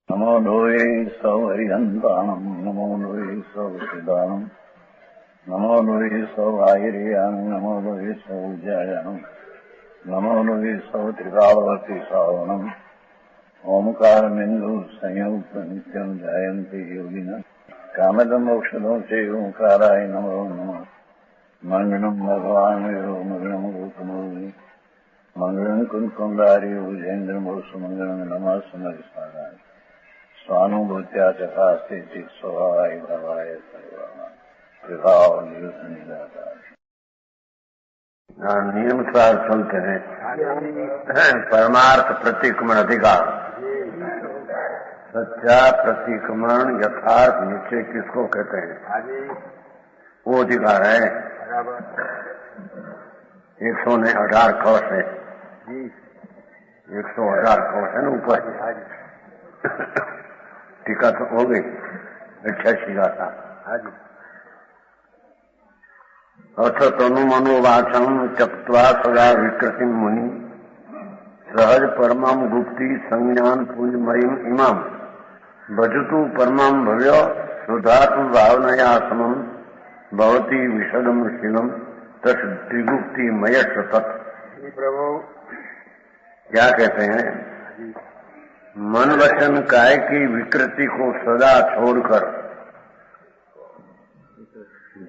नमो लोये सौहरिहन्ताणम् नमो लोये सौहृदानम् नमो लोये सौभागिर्यानम् नमो लोये सौज्यायानम् नमो लोये सौत्रिकालवती सावनम् ओंकारमिन्दु संयुक्त नित्यम् जायन्ति योगिनः कामदम् मोक्षदम् च ओंकाराय नमो नमः मङ्गलम् भगवान् विरो मङ्गलम् गौतमोनि मङ्गलम् कुन्कुण्डारि भुजेन्द्रमोसु मङ्गलम् नमः समरिस्मराय स्वानुभूत्या चकास्ते चित् स्वभावाय भवाय सर्वभाव नियमसार चलते हैं। परमार्थ प्रतिक्रमण अधिकार सच्चा प्रतिक्रमण यथार्थ निश्चय किसको कहते हैं? वो अधिकार है 118 कवच है, 118 कवच है ना ऊपर। टीका तो हो गई 88 का था। अथ तनु मनोवाचम त्यक्त्वा सदा विकृति मुनि सहज परमं गुप्ति संज्ञान पुंजमयीम इमाम भजतु परमं भव्य सुधातु भावनया समम भवती विशदम शीलम तस् त्रिगुप्ति मयश तत्। प्रभु क्या कहते हैं? मन वचन काय की विकृति को सदा छोड़कर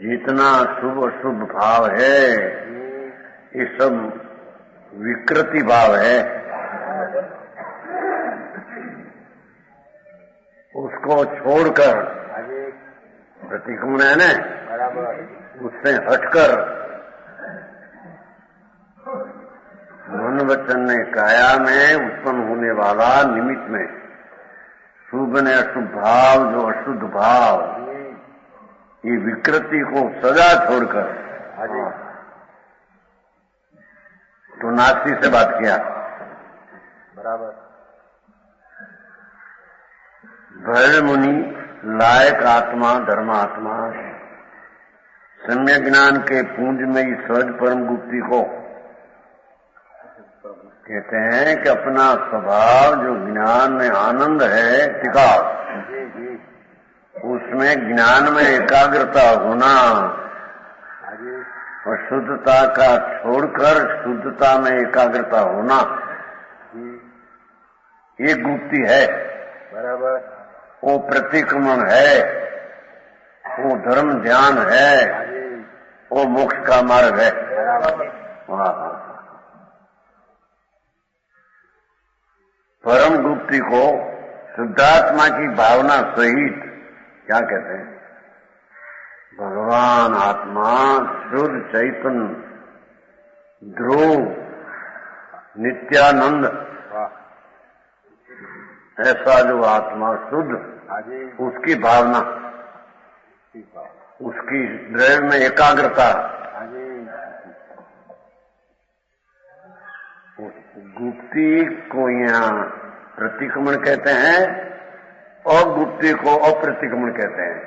जितना शुभ अशुभ भाव है ये सब विकृति भाव है, उसको छोड़कर प्रतिक्रमण है न, उससे हटकर मन वचन ने काया में उत्पन्न होने वाला निमित्त में शुभ ने अशुभ भाव जो अशुद्ध भाव ये विकृति को सदा छोड़कर तो नास्ती से बात किया बराबर। भय मुनि लायक आत्मा धर्मात्मा सम्यक ज्ञान के पूंज में ही सहज परम गुप्ति को कहते हैं कि अपना स्वभाव जो ज्ञान में आनंद है टिकाव, उसमें ज्ञान में एकाग्रता होना और शुद्धता का छोड़कर शुद्धता में एकाग्रता होना ये गुप्ति है बराबर। वो प्रतिक्रमण है, वो धर्म ध्यान है, वो मोक्ष का मार्ग है। परम गुप्ति को शुद्धात्मा की भावना सहित क्या कहते हैं? भगवान आत्मा शुद्ध चैतन्य ध्रुव नित्यानंद ऐसा जो आत्मा शुद्ध उसकी भावना, उसकी द्रव्य में एकाग्रता, गुप्ति को यहाँ प्रतिक्रमण कहते हैं और गुप्ति को अप्रतिक्रमण कहते हैं।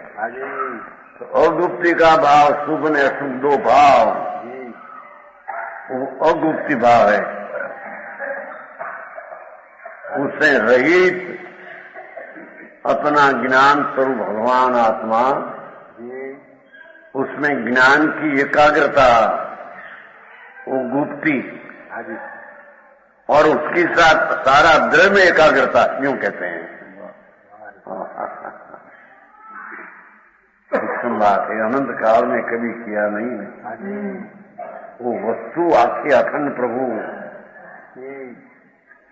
तो अगुप्ति का भाव शुभ ने अशुभ दो भाव वो अगुप्ति भाव है, उससे रहित अपना ज्ञान स्वरूप भगवान आत्मा, उसमें ज्ञान की एकाग्रता वो गुप्ति और उसके साथ सारा द्रव्य में एकाग्रता यूं कहते हैं। सूक्ष्म बात है, अनंत काल में कभी किया नहीं। वो वस्तु आपके अखंड प्रभु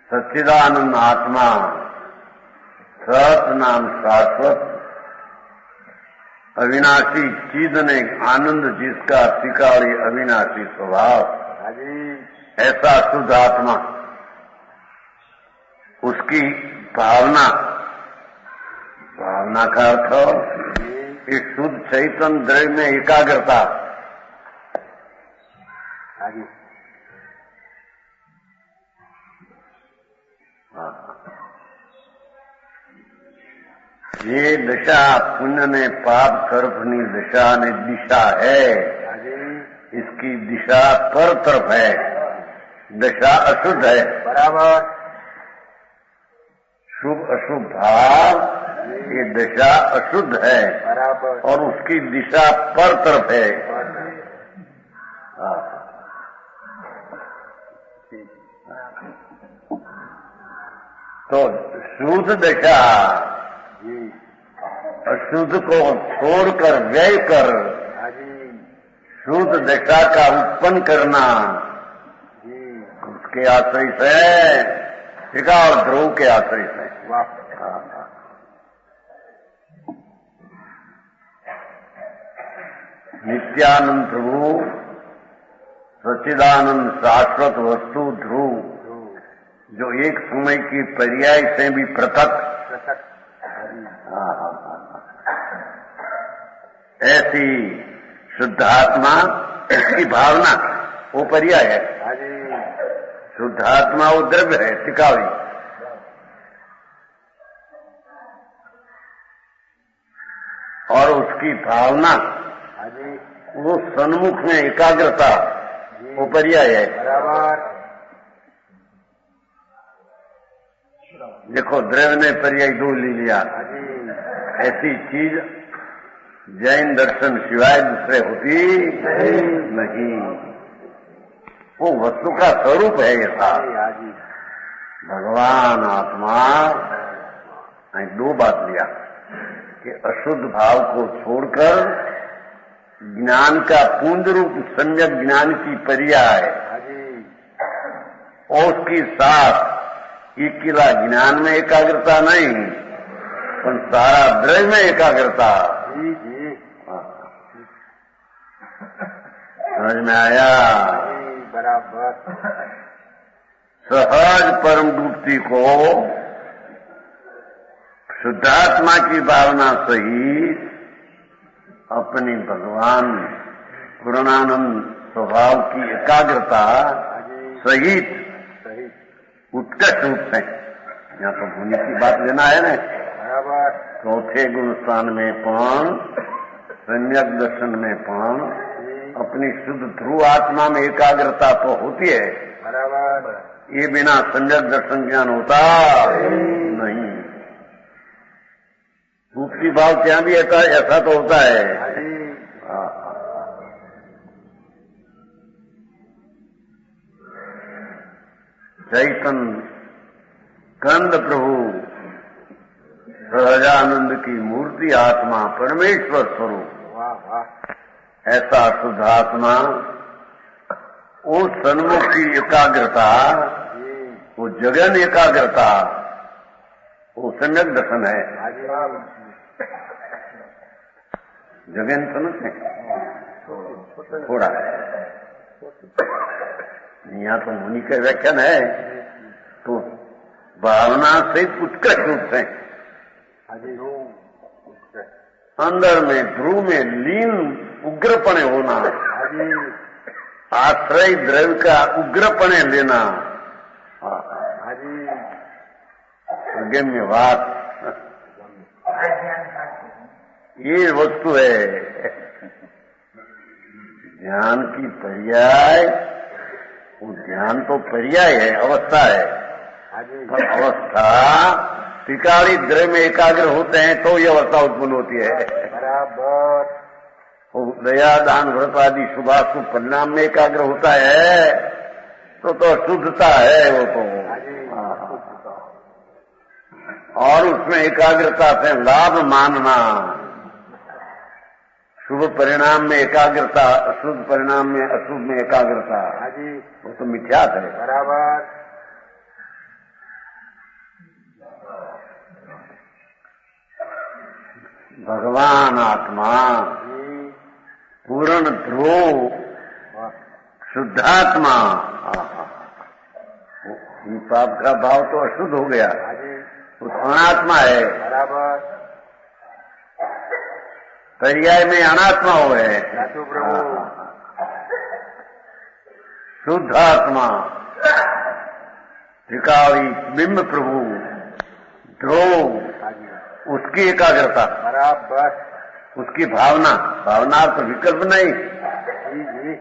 सच्चिदानंद आत्मा सत नाम शाश्वत अविनाशी चीज ने आनंद जिसका त्रिकाली अविनाशी स्वभाव, ऐसा शुद्ध आत्मा उसकी भावना, भावना का अर्थ इस शुद्ध चैतन्य द्रव्य में एकाग्रता। ये दशा पुण्य ने पाप कर्मनी दशा ने दिशा है, इसकी दिशा पर तरफ है, दशा अशुद्ध है बराबर। शुभ अशुभ भाव, ये दिशा अशुद्ध है बराबर। और उसकी दिशा पर तरफ है। तो शुद्ध दिशा अशुद्ध को छोड़कर व्यय कर शुद्ध दिशा का उत्पन्न करना, उसके आश्रय से टीका और ध्रुव के आश्रय से। नित्यानंद प्रभु सच्चिदानंद शाश्वत वस्तु ध्रुव, जो एक समय की पर्याय से भी पृथक, ऐसी शुद्धात्मा, इसकी भावना वो पर्याय है। शुद्धात्मा वो द्रव्य है, टिकावी। और उसकी भावना वो सन्मुख में एकाग्रता, वो पर्याय है। देखो द्रव्य ने पर्याय दो ले लिया। ऐसी चीज जैन दर्शन सिवाय दूसरे होती नहीं। वो वस्तु का स्वरूप है ये साथ। भगवान आत्मा दो बात लिया कि अशुद्ध भाव को छोड़कर ज्ञान का पूर्ण रूप सम्यक ज्ञान की पर्याय और उसकी साथ एक किला ज्ञान में एकाग्रता नहीं, पर सारा द्रव्य में एकाग्रता। समझ में आया? बराबर। सहज परम डूबती को शुद्धात्मा की भावना सहित अपनी भगवान पूर्णानंद स्वभाव की एकाग्रता सहित उत्कृष्ट रूप से, यहाँ तो भूमि की बात लेना है ना, चौथे गुण स्थान में पण, सम्यक दर्शन में पण, अपनी शुद्ध ध्रुव आत्मा में एकाग्रता तो होती है, ये बिना सम्यक दर्शन ज्ञान होता नहीं। दूसरी भाव क्या भी ऐसा तो होता है। चैतन्य कंद प्रभु सहजानंद की मूर्ति आत्मा परमेश्वर स्वरूप, ऐसा शुद्धात्मा, वो सन्मुख की एकाग्रता, वो जगन एकाग्रता, वो सम्यक दर्शन है। जगन समझते थोड़ा यहाँ तो मुनि का व्याख्यान है, तो भावना से उत्कृष्ट रूप से अंदर में ध्रुव में लीन उग्रपणे होना, आश्रय द्रव्य का उग्रपणे लेना, गम्य बात, ये वस्तु है ध्यान की पर्याय। वो ध्यान तो पर्याय है, अवस्था है, पर अवस्था त्रिकाली द्रव्य में एकाग्र होते हैं तो ये अवस्था उत्पन्न होती है। बराबर। दया दान व्रत आदि शुभाशुभ परिणाम में एकाग्र होता है तो शुद्धता है वो तो। और उसमें एकाग्रता से लाभ मानना, शुभ परिणाम में एकाग्रता, अशुभ परिणाम में अशुभ में एकाग्रता, वो तो मिथ्यात है। बराबर। भगवान आत्मा पूर्ण ध्रुव शुद्धात्मा, पाप का भाव तो अशुद्ध हो गया, वो अनात्मा है। बराबर। पर्याय में अनात्मा हो गए। शुद्ध आत्मा त्रिकाली बिंब प्रभु ध्रुव, उसकी एकाग्रता, बराबर। उसकी भावना, भावना तो विकल्प नहीं,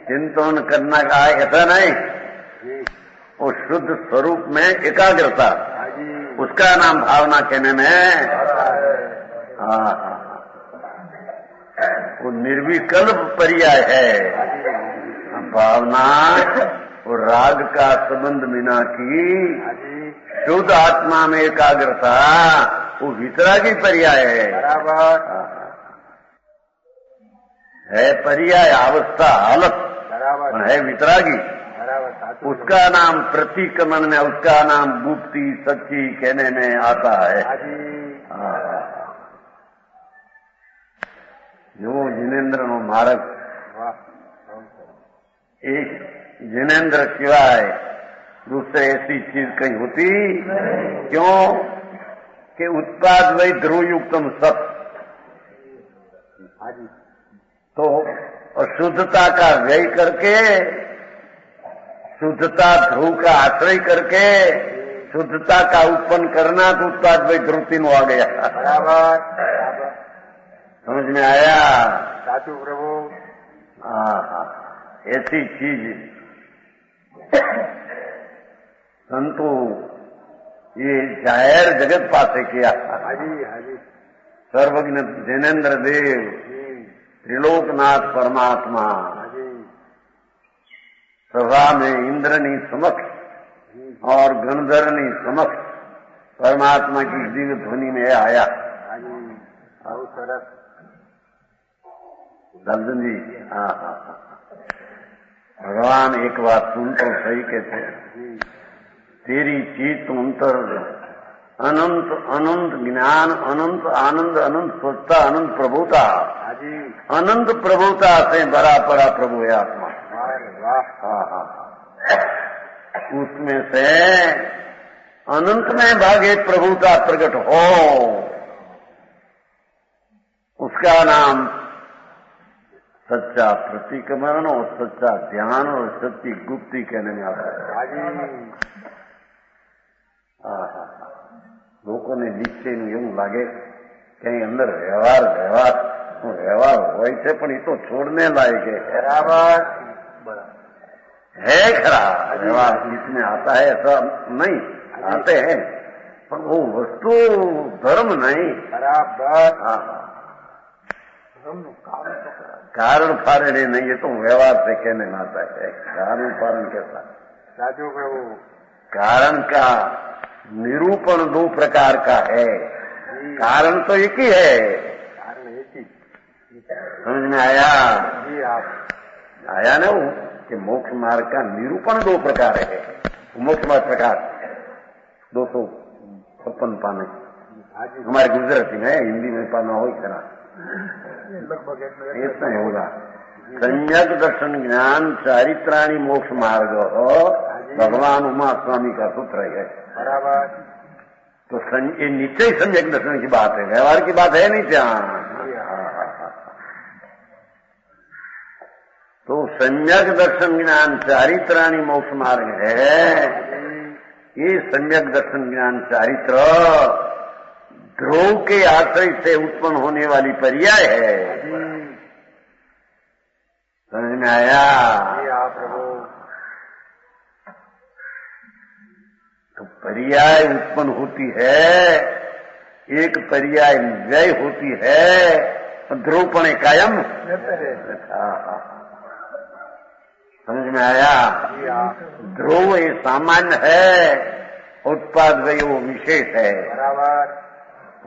चिंतन करना का ऐसा नहीं, वो शुद्ध स्वरूप में एकाग्रता, उसका नाम भावना कहने में। हाँ, वो निर्विकल्प पर्याय है। भावना और राग का संबंध बिना की शुद्ध आत्मा में एकाग्रता वो वितरागी पर्याय है। बराबर है पर्याय अवस्था हालत, बराबर है वितरागी। बराबर उसका नाम प्रतिक्रमण में, उसका नाम गुप्ती सच्ची कहने में आता है। जो जिनेन्द्र नो मार्ग, एक जिनेन्द्र सिवाय दूसरे ऐसी चीज कहीं होती क्यों कि उत्पाद वही ध्रुवयुक्तम सत। तो और शुद्धता का व्यय करके, शुद्धता ध्रुव का आश्रय करके शुद्धता का उत्पन्न करना, तो उत्पाद वही ध्रुव तीनों आ गया। बराबर समझ में आया? साचू प्रभु। हाँ, ऐसी चीज संतो ये जाहिर जगत पासे किया। हाजी सर्वज्ञ जिनेन्द्र देव, त्रिलोकनाथ परमात्मा सभा में इंद्रनी समक्ष और गणधरनी समक्ष परमात्मा की दिव्य ध्वनि में आया। बहुत सरस दर्जन जी। हाँ, भगवान एक बात सुन तो सही कहते हैं, तेरी चीत अंतर अनंत अनंत ज्ञान, अनंत आनंद, अनंत स्वच्छता, अनंत प्रभुता। अनंत प्रभुता से बड़ा परा प्रभु है आत्मा। हाँ, उसमें से अनंत में भागे प्रभुता प्रकट हो, उसका नाम सच्चा प्रतिक्रमण और सच्चा ध्यान और सच्ची गुप्ती कहने में आता है। लोगों ने નીચે નું એવું લાગે કઈ અંદર વ્યવહાર હોય છે, પણ એ તો છોડને લાયક है। बराबर है खरा व्यवहार इसमें आता है, ऐसा नहीं आते हैं, पर वो वस्तु धर्म नहीं। बराबर कारण फारण नहीं, ये तो व्यवहार से कहने में आता है। कारण फारण कैसा? साचू प्रभु कारण का निरूपण दो प्रकार का है, कारण तो एक ही है। कारण एक ही। समझ में आया? जी आप आया ना वो कि मोक्ष मार्ग का निरूपण दो प्रकार है। मोक्ष मार्ग प्रकार 256 पाने हमारे गुजराती में, हिंदी में पाना हो इतना इतना होगा। सम्यक दर्शन ज्ञान चारित्राणी मोक्ष मार्ग भगवान उमा स्वामी का सूत्र है। बराबर तो ये निश्चय सम्यक दर्शन की बात है, व्यवहार की बात है नहीं क्या? तो सम्यक दर्शन ज्ञान चारित्राणी मोक्ष मार्ग है। ये सम्यक दर्शन ज्ञान चारित्र ध्रुव के आश्रय से उत्पन्न होने वाली पर्याय है। समझ में आया? तो पर्याय उत्पन्न होती है, एक पर्याय व्यय होती है, ध्रुवपणे कायम। समझ में आया? ध्रुव ये सामान्य है, उत्पाद व्यय वो विशेष है। बराबर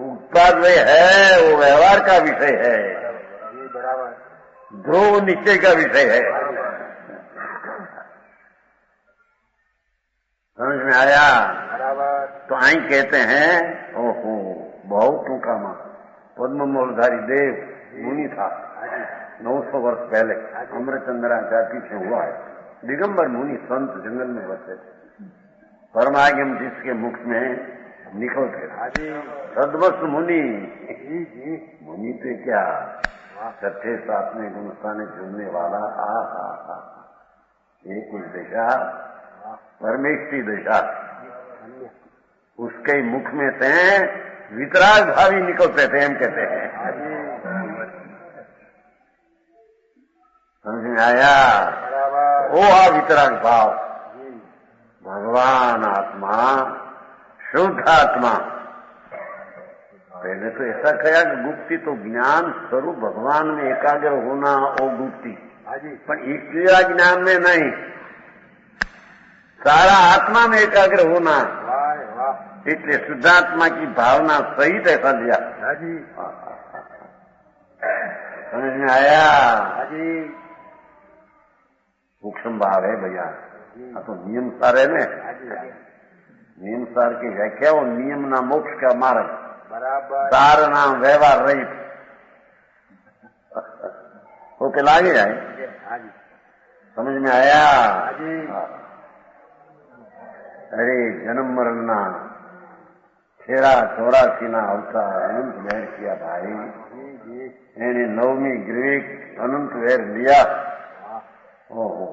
उत्पाद व्यय है वो व्यवहार का विषय है, बराबर ध्रुव निश्चय का विषय है। समझ में आया? बराबर तो आई कहते हैं, ओहो बहुत टूका मां पद्म मूलधारी देव मुनि था 900 वर्ष पहले, अमृतचंद्राचार्य से हुआ है। दिगंबर मुनि संत जंगल में बसे थे, परमागम जिसके मुख में निकलते थे। सदवस्त मुनि, मुनि पे क्या छठे सातवें गुणस्थाने झूमने वाला। ये कुछ दशा परमेष्टि दशा, उसके मुख में से वितराग भावी निकलते थे, हम कहते हैं। समझ में आया? वो वितराग भाव भगवान आत्मा शुद्ध आत्मा। पहले तो ऐसा कहा कि गुप्ती तो ज्ञान स्वरूप भगवान में एकाग्र होना वो गुप्ती, पर ईश्वरीय ज्ञान में नहीं, सारा आत्मा में एकाग्र होना। इसलिए शुद्धात्मा की भावना सहित ऐसा लिया। समझ में आया? सूक्ष्म भाव है भैया। तो नियम सार है न, नियम सार की व्याख्या वो नियम ना मोक्ष का मार्ग, सार नाम व्यवहार रहित होके लागे जाए। समझ में आया? अरे जन्म मरण ना 84 ना अवतार अनंत वैर किया भाई, એને નવમી ગ્રીક અનંત વેર लिया। ओहो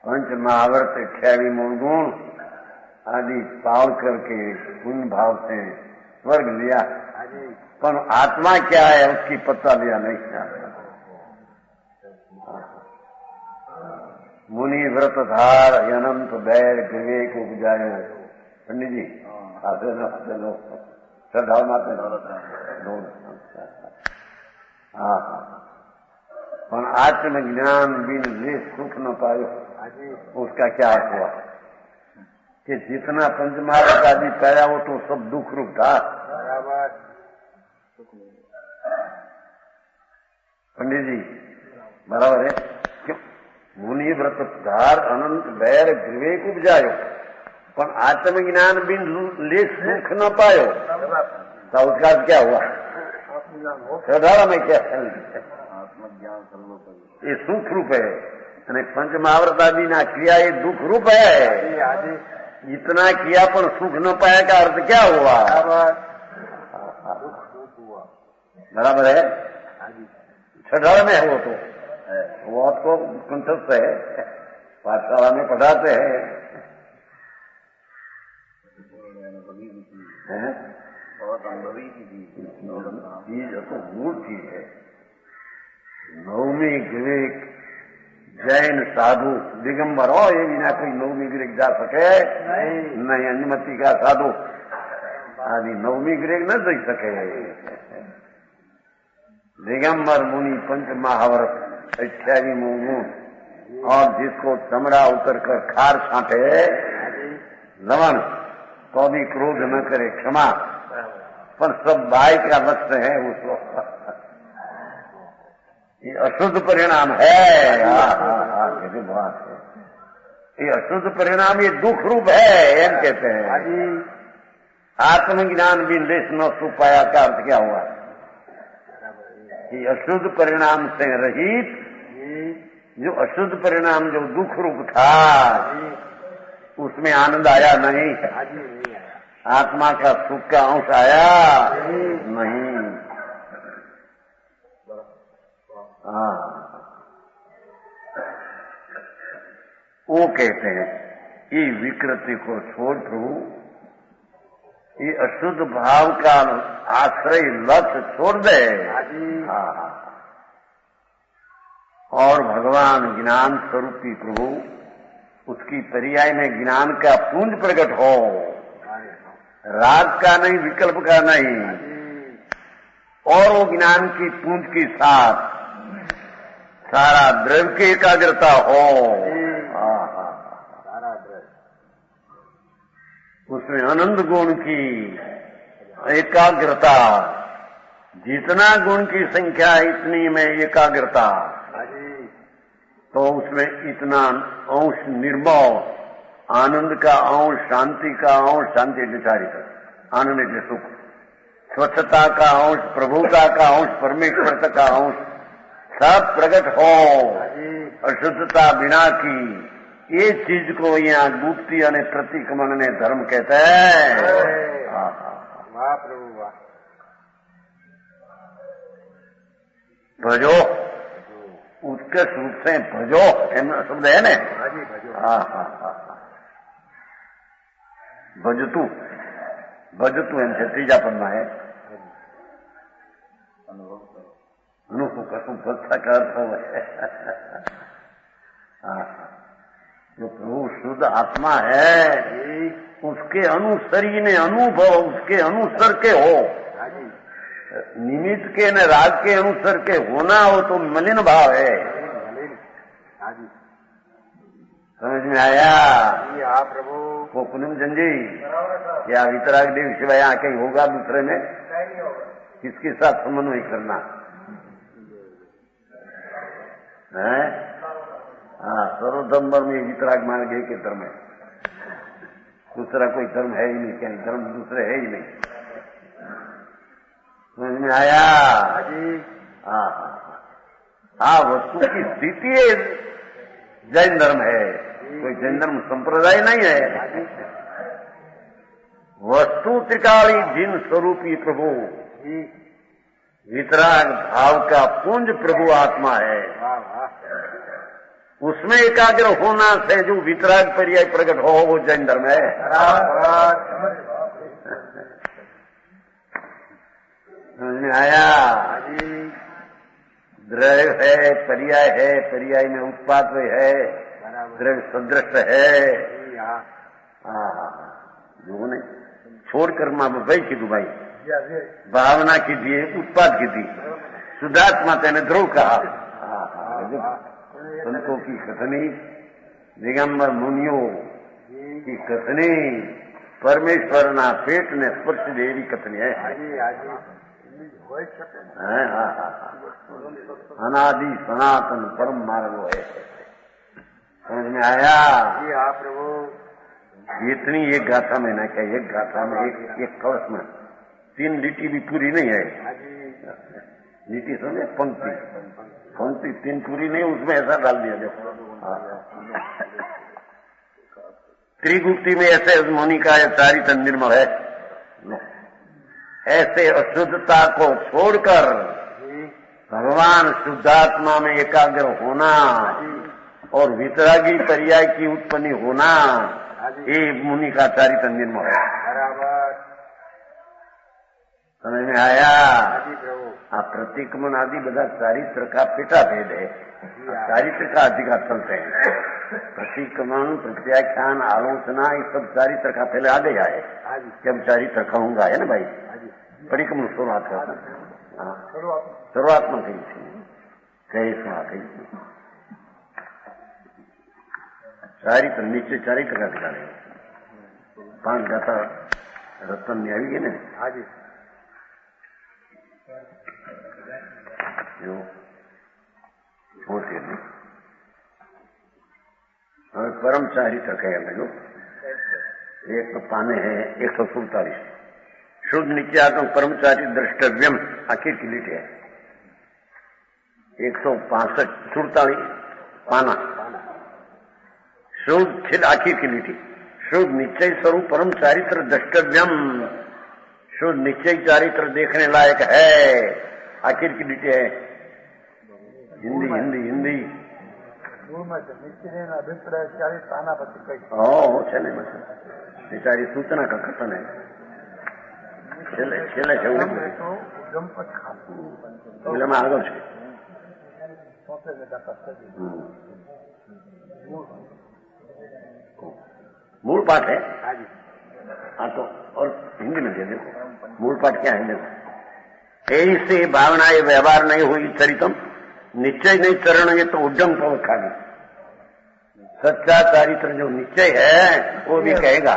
पंच महावर्त 28 गुण आदि पाल करके पुण्य भाव से स्वर्ग लिया, पर आत्मा क्या है उसकी पता लिया नहीं चाहता। मुनि व्रत धार अनंत बैर विवेक उपजायो। पंडित जी आते लो श्रद्धा माते हाँ, पर आत्मज्ञान बिन ले सुख न पायो। उसका क्या अर्थ हुआ कि जितना पंचमहाभूत आदि पाया वो तो सब दुख रूप था। पंडित जी बराबर है क्यों? मुनि व्रत धार अनंत बैर विवेक उपजायो, पर आत्मज्ञान बिन ले सुख न पायो। तो उसका क्या हुआ? साधारण में क्या आत्मज्ञान ये सुख रूप है, અને पंचमहाव्रत आदि ना क्रिया ये दुख रूप है। इतना किया पर सुख न पाया का अर्थ क्या हुआ? बराबर है, छठार में है वो तो, वो आपको कंठस्थ है, पाठशाला में पढ़ाते हैं। बहुत अनुभवी चीज तो मूल चीज है। नवमी ग्रीक जैन साधु दिगंबर हो, ये बिना कोई नवमी ग्रीक जा सके नहीं। अनुमति का साधु आदि नवमी ग्रीक न देख सके। दिगंबर मुनि पंच महाव्रत 28 गुण, और जिसको चमड़ा उतर कर खार छांटे लवण तो भी क्रोध न करे, क्षमा, पर सब भाई का लक्ष्य है उसको। ये अशुद्ध परिणाम है। बात है, ये अशुद्ध परिणाम ये दुख रूप है, एम कहते हैं। आत्मज्ञान भी लेश न सुख पाया का अर्थ क्या हुआ? ये अशुद्ध परिणाम से रहित, जो अशुद्ध परिणाम जो दुख रूप था उसमें आनंद आया नहीं। आत्मा का सुख का अंश आया नहीं। हाँ, वो कहते हैं ये विकृति को छोड़ प्रभु, ये अशुद्ध भाव का आश्रय लक्ष्य छोड़ दे। हाँ, और भगवान ज्ञान स्वरूपी प्रभु उसकी पर्याय में ज्ञान का पुंज प्रकट हो, राग का नहीं, विकल्प का नहीं, और वो ज्ञान की पुंज के साथ सारा द्रव्य की एकाग्रता हो। उसमें आनंद गुण की एकाग्रता, जितना गुण की संख्या इतनी में एकाग्रता, तो उसमें इतना अंश निर्मल आनंद का अंश, शांति का अंश, शांति विचारित आनंद के सुख, स्वच्छता का अंश, प्रभुता का अंश, परमेश्वर का अंश सब प्रकट हो, अशुद्धता बिना की। ये चीज को यहाँ गुप्ती और प्रतिक्रमण ने धर्म कहते हैं। वाह प्रभु वाह। भजो, उत्कृष्ट रूप से भजो, शब्द है न। भजतु, भजतु इनसे तीजा पन्ना है। अनुभव कसम भक्ता का अर्थ हो। जो प्रभु शुद्ध आत्मा है उसके अनुसरी ने अनुभव उसके अनुसर के हो, निमित्त के न राग के अनुसर के होना हो तो मलिन भाव है। समझ में आया? हाँ प्रभु। वो पुनम जी या वितराग देव शिवाय यहाँ कहीं होगा दूसरे में? किसके साथ समन्वय करना है? हाँ, सर्वधर्म में वितराग मान गए के धर्म है, दूसरा कोई धर्म है ही नहीं, कहीं धर्म दूसरे है ही नहीं। समझ में आया? हाँ हाँ, वस्तु की स्थिति जैन धर्म है, कोई जैन धर्म संप्रदाय नहीं है। वस्तु त्रिकाली जिन स्वरूपी प्रभु वितराग भाव का पुंज प्रभु आत्मा है, उसमें एकाग्र होना से जो वितराग पर्याय प्रकट हो वो जैन धर्म है। समझ में आया? द्रव्य है, पर्याय है, पर्याय में उत्पाद है, द्रव्य सदृश है। लोगों ने छोड़कर मां भाई की दुबाई भावना कीजिए, उत्पाद कीजिए, शुद्धात्मा तेने ध्रुव कहा। संतों की कथनी, दिगंबर मुनियों की कथनी, परमेश्वर ना पेट ने स्पर्श देवी कथनी है। अनादि सनातन परम मार्ग है। समझ में आया? हाँ प्रभु। इतनी एक गाथा में ना क्या, एक गाथा में एक कलश में 3 लिटी भी पूरी नहीं है। लिटी समझे? पंक्ति 3 पूरी नहीं, उसमें ऐसा डाल दिया। देखो त्रिगुप्ति में ऐसे मुनि का चारित्र निर्मल है। ऐसे अशुद्धता को छोड़कर भगवान शुद्धात्मा में एकाग्र होना और वितरागी पर्याय की उत्पत्ति होना, ये मुनि का चारित्र निर्मल है। समझ में आया? प्रतिक्रमण आदि બધા चारित्र का पेटा भेद है, चारित्र का अधिकार चलते हैं। प्रतिक्रमण, प्रत्याख्यान, आलोचना, ये सब चारित्र का पहले आ गया है कि हम चारित्र कहूंगा, है ना भाई? परिक्रमण शुरुआत है, शुरुआत में कही थी, कही सुना कही चारित्र, नीचे चारित्र का अधिकार है। 5 गाथा रत्न में आई है ना, जो होते हैं और परम चारित्र कहेंगे जो एक तो पाने हैं 147 शुद्ध नित्यात्मक परमचारी द्रष्टव्यम आखिर की लिट है। 165 पाना शुद्ध खिल आखिर की लिटी, शुद्ध निश्चय स्वरूप परम चारित्र द्रष्टव्यम, शुद्ध निश्चय चारित्र देखने लायक है, आखिर की लिटी है। हिंदी हिंदी हिंदी बेचारी सूचना का कथन है। छेले में આગળ છે मूल पाठ है। हाँ तो और हिंदी में दे देखो मूल पाठ क्या है। देखो ऐसे भावना ये व्यवहार नहीं हुई चरितम, निश्चय नहीं चरण, ये तो उद्यम पव खाली। सच्चा चारित्र जो निश्चय है वो भी कहेगा।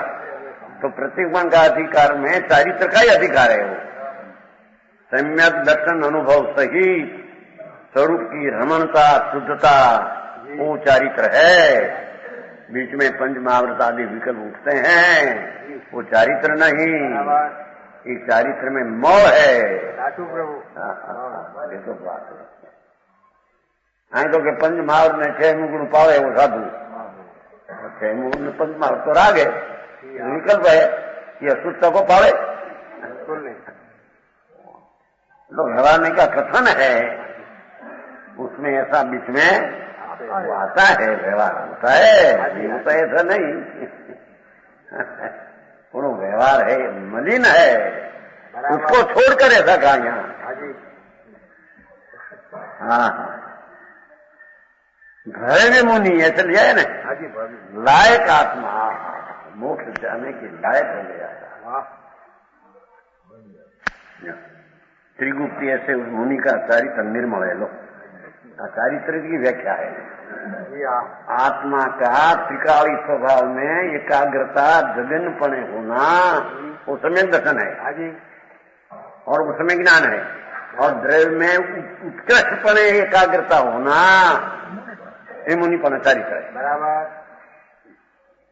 तो प्रतिक्रमण का अधिकार में चारित्र का ही अधिकार है। वो सम्यक दर्शन अनुभव सहित स्वरूप की रमणता शुद्धता वो चारित्र है। बीच में पंच महाव्रत आदि विकल्प उठते हैं, वो चारित्र नहीं, इस चारित्र में मोह है। ये तो बात है। तो के पंच महाव्रत में 6 मुगुण पावे वो साधु, 6 मुगुण में पंच महाव्रत तो राग है, विकल्प है, ये अशुद्धता को पावे। तो भगवान का कथन है, उसमें ऐसा बीच में वो आता है, व्यवहार होता है, ये तो ऐसा नहीं। वो व्यवहार है, मलिन है, उसको छोड़कर ऐसा कहा यहाँ। हाँ घर में मुनि ऐसे लिया है ना, लायक आत्मा मोक्ष जाने के लायक हो गया है। त्रिगुप्ती ऐसे उस मुनि का चारित्र निर्मल है। लो, चारित्र की व्याख्या है आत्मा का त्रिकाली स्वभाव में एकाग्रता जगनपणे होना, वो समय दर्शन है और वो समय ज्ञान है। और द्रव्य में उत्कृष्टपणे एकाग्रता होना ये मुनिपन चारित्र है। बराबर।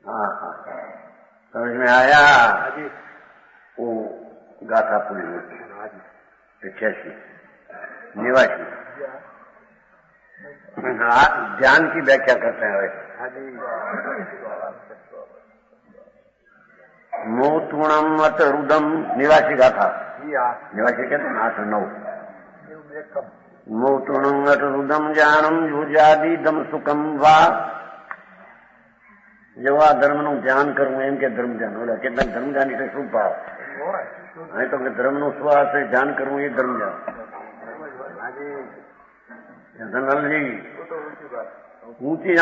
हाँ हाँ, समझ में आया। वो गाथा पूरी होती 86 निवासी ध्यान की व्याख्या करते हैं। मोतुणम अत रुदम निवासी गाथा, निवासी कहते हैं 8 9। मोतुणम अत रुदम जानम युजादि दम सुखम वा। जो आ धर्म નું ધ્યાન કરવું એમ કે ધર્મ ધ્યાન, ઓલા કેટલાક ધર્મ ધ્યાન એટલે શું ભાવ? અહીં તો ધર્મ નું શ્વાસ ધ્યાન કરવું એ ધર્મ ધ્યાન। जनरल जी ऊंची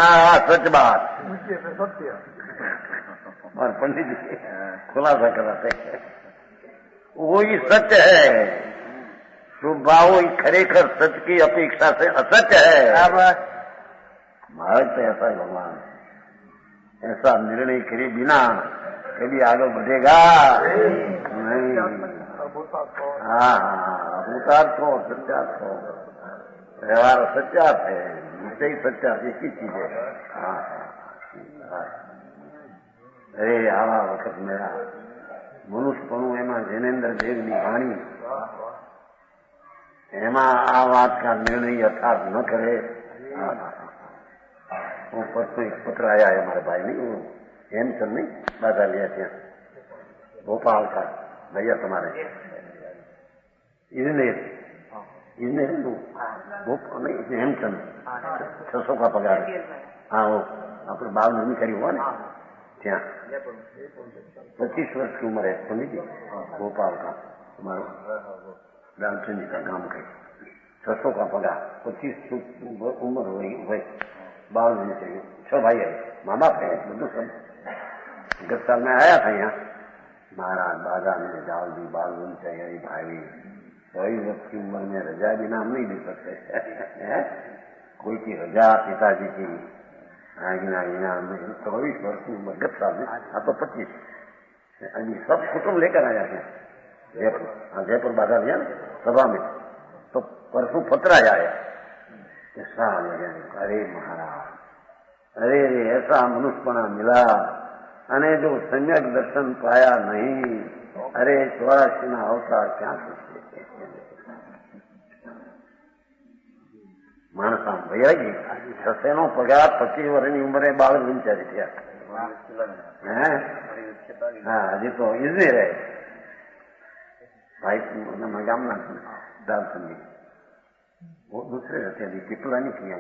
सच बात और पंडित जी खुलासा कराते हैं वही सच है। स्वभाव खरेखर सच की अपेक्षा से असच है। महाराज तो ऐसा है भगवान, ऐसा निर्णय करे बिना कभी आगे बढ़ेगा नहीं। हाँ भूतार्थ हो सत्यार्थ हो, व्यवहार सत्यार्थ है, निश्चय सत्यार्थ एक ही चीज है। हाँ अरे आवा वक्त मेरा मनुष्यपणु एमा जैनेन्द्र देवनी वाणी एमा आ बात का निर्णय यथार्थ न करे। वो परसों एक पत्र आया है हमारे भाई नहीं, वो हेमचंद नहीं बाधा लिया था भोपाल का भैया तुम्हारे इंजीनियर नहीं हेमचंद 600 का पगार। हाँ वो अपने बाल नहीं करी हुआ ना क्या 25 वर्ष की उम्र है पंडित जी, भोपाल का तुम्हारा दालचंद जी का काम करे 600 का पगार 25 उम्र हो गई बाल नहीं चाहिए। 6 भाई है, माँ बाप है બધું सब। गत साल में आया था यहाँ महाराज बाजार में डाल दी बाल नहीं चाहिए भाई। 100 वर्ष की उम्र में रजा बिना हम नहीं दे सकते कोई की रजा पिताजी की आज्ञा 24 वर्ष की उम्र गत साल में। अब तो 25 अभी सब कुटुंब लेकर आया था जयपुर। हाँ जयपुर बाजार लिया ना सभा में, तो परसों पत्र आया है। अरे महाराज अरे ऐसा मनुष्यपना मिला अने जो सम्यक दर्शन पाया नहीं। अरे 84 ना अवतार क्या सोचते मानसा भैया जी 600 નો પગાર 25 વર્ષની ઉંમરે બાળ વિચારી થયા। હા હજી તો ઇઝી રહે भाई गामना दालचंदी वो दूसरे रहते हैं पिपला नहीं किया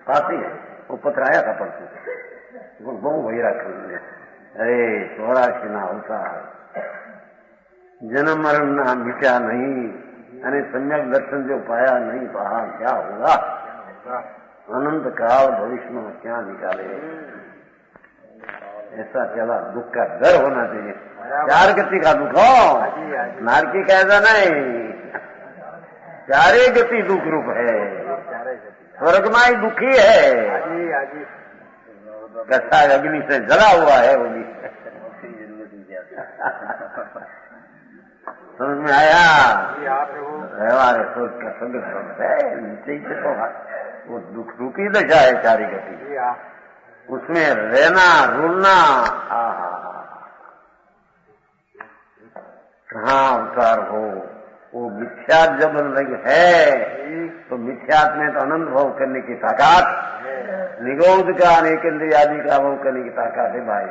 पासी है। वो पत्र आया था परसों बहु वही रख। अरे 84 ना अवतार जन्म मरण ना मिटा नहीं अने सम्यक दर्शन जो पाया नहीं पहा क्या होगा। अनंत काल भविष्य में क्या निकाले। ऐसा चला दुख का डर होना चाहिए। 4 गति का दुख हो नारकी का ऐसा नहीं, 4 गति दुख रूप है। स्वर्ग में ही दुखी है, कसा अग्नि से जला हुआ है वो भी। समझ में आया। व्यवहार सोच का संग है नीचे से तो वो दुख रूपी दशा है 4 गति। उसमें रहना रुलना कहाँ अवतार हो। वो मिथ्यात जब लग है तो मिथ्यात में तो आनंद भाव करने की ताकत, निगोद का अनेक इंद्रिय आदि का भाव करने की ताकत है भाई।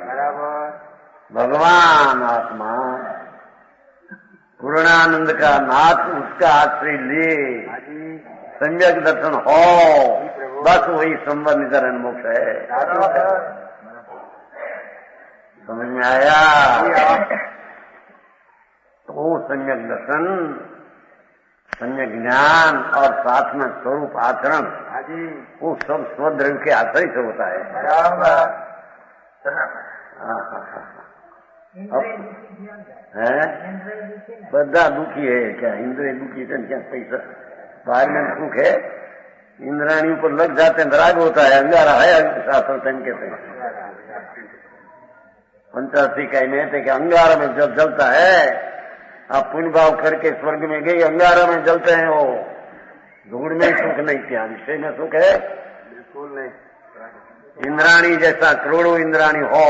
भगवान आत्मा पूर्णानंद का नाथ उसका आश्रय ले सम्यक दर्शन हो बस वही संवर निधन मोक्ष है। समझ में आया। तो वो सम्यक दर्शन सम्यक ज्ञान और साथ में स्वरूप आचरण वो सब स्वद्रव्य के आश्रय से होता है। બધા દુઃખી હે क्या इंद्रिय दुखी है क्या पैसा बाहर में सुख है इंद्राणी ऊपर लग जाते हैं राग होता है अंगारा है शास्त्र कहते हैं पंचासी का कहते कि अंगारा में जब जलता है आप पुण्य भाव करके स्वर्ग में गए अंगारा में जलते हैं वो धूड़ में सुख नहीं किया विषय में सुख है बिल्कुल नहीं। इंद्राणी जैसा करोड़ों इंद्राणी हो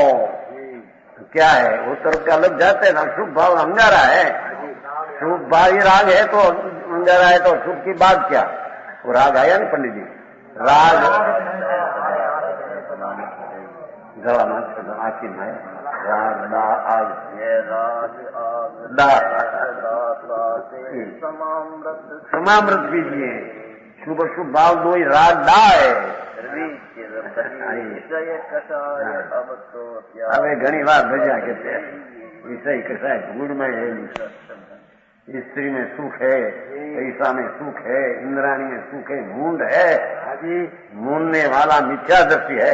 तो क्या है वो तरफ का लग जाते हैं ना शुभ भाव अंगारा है शुभ भाव राग है तो अंगारा है तो शुभ की बात क्या वो राग आया ना पंडित जी राग गला आखिर में राग दा आग समामृत बीजिए शुभ शुभ भाव दो ही राग डा है હવે ઘણી વાર ભજ્યા કે વિષય કસાય ધૂળ में है स्त्री में सुख है पैसा में सुख है इंद्राणी में सुख है मूंड है मूंडने वाला मिथ्यादर्शी है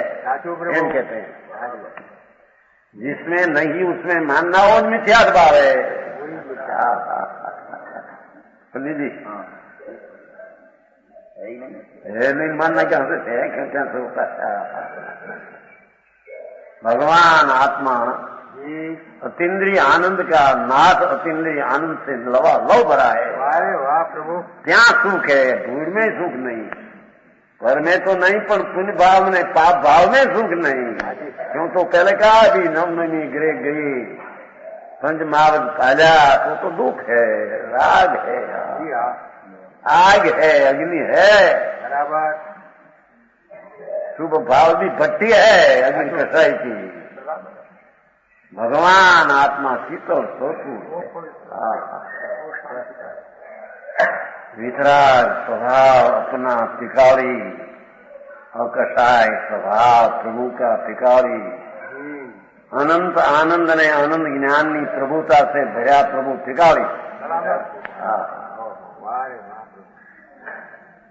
एम कहते हैं जिसमें नहीं उसमें मानना हो मिथ्याद भाव है पंडित जी नहीं मानना क्या होते है क्या से होता है भगवान आत्मा अतीन्द्रिय आनंद का नाथ अतीन्द्रिय आनंद से लवा लव भरा है अरे वाह प्रभु क्या सुख है भूल में सुख नहीं घर में तो नहीं पर पुण्य भाव में पाप भाव में सुख नहीं क्यों तो पहले कहा अभी नवनवी ग्रे गई पंच महावत पाला तो दुख है राग है आग है अग्नि है बराबर शुभ भाव भी भट्टी है अग्नि कसाई की भगवान आत्मा शीतल सोचू वितराग स्वभाव अपना पिकाली और कसाय स्वभाव प्रभु का पिकाली अनंत आनंद ने आनंद ज्ञान की प्रभुता से भरा प्रभु पिकाली